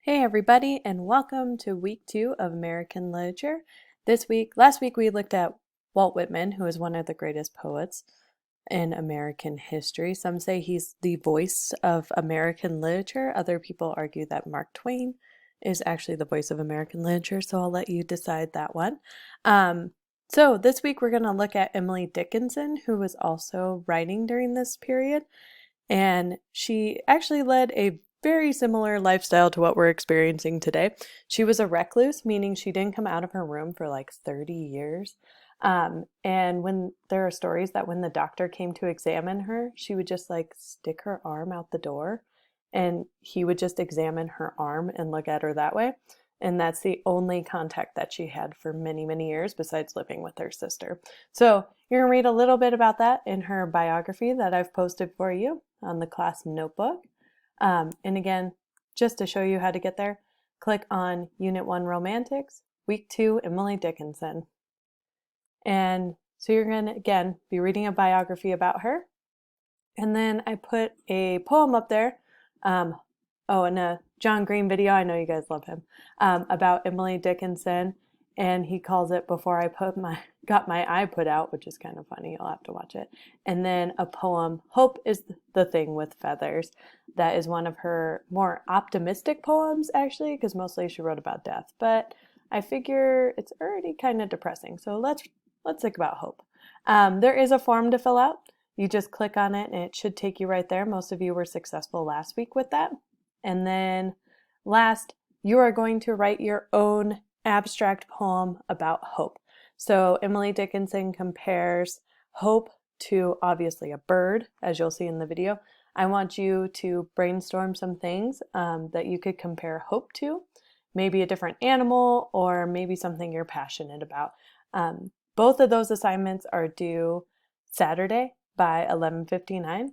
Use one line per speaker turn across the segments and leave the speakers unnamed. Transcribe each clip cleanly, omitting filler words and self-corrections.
Hey everybody, and welcome to week 2 of American Literature. Last week we looked at Walt Whitman, who is one of the greatest poets in American history. Some say he's the voice of American literature. Other people argue that Mark Twain is actually the voice of American literature, so I'll let you decide that one. So this week we're going to look at Emily Dickinson, who was also writing during this period, and she actually led a very similar lifestyle to what we're experiencing today. She was a recluse, meaning she didn't come out of her room for like 30 years. And when there are stories that when the doctor came to examine her, she would just like stick her arm out the door and he would just examine her arm and look at her that way. And that's the only contact that she had for many, many years besides living with her sister. So you're going to read a little bit about that in her biography that I've posted for you on the class notebook. And again, just to show you how to get there, click on Unit 1 Romantics, Week 2 Emily Dickinson. And so you're going to, again, be reading a biography about her. And then I put a poem up there, and a John Green video, I know you guys love him, about Emily Dickinson. And he calls it Before I Got My Eye Put Out, which is kind of funny. You'll have to watch it. And then a poem, Hope is the Thing with Feathers. That is one of her more optimistic poems, actually, because mostly she wrote about death. But I figure it's already kind of depressing. So let's think about hope. There is a form to fill out. You just click on it and it should take you right there. Most of you were successful last week with that. And then last, you are going to write your own abstract poem about hope. So Emily Dickinson compares hope to obviously a bird, as you'll see in the video. I want you to brainstorm some things that you could compare hope to, maybe a different animal or maybe something you're passionate about. Both of those assignments are due Saturday by 11:59.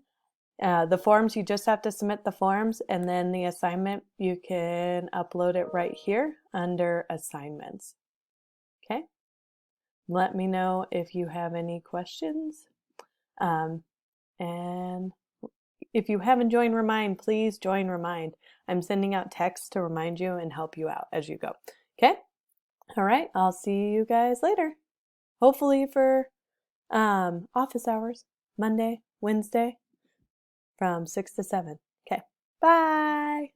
The forms, you just have to submit the forms, and then the assignment, you can upload it right here under assignments. Okay? Let me know if you have any questions. And if you haven't joined Remind, please join Remind. I'm sending out texts to remind you and help you out as you go. Okay? All right, I'll see you guys later. Hopefully for office hours, Monday, Wednesday, from 6 to 7. Okay, bye!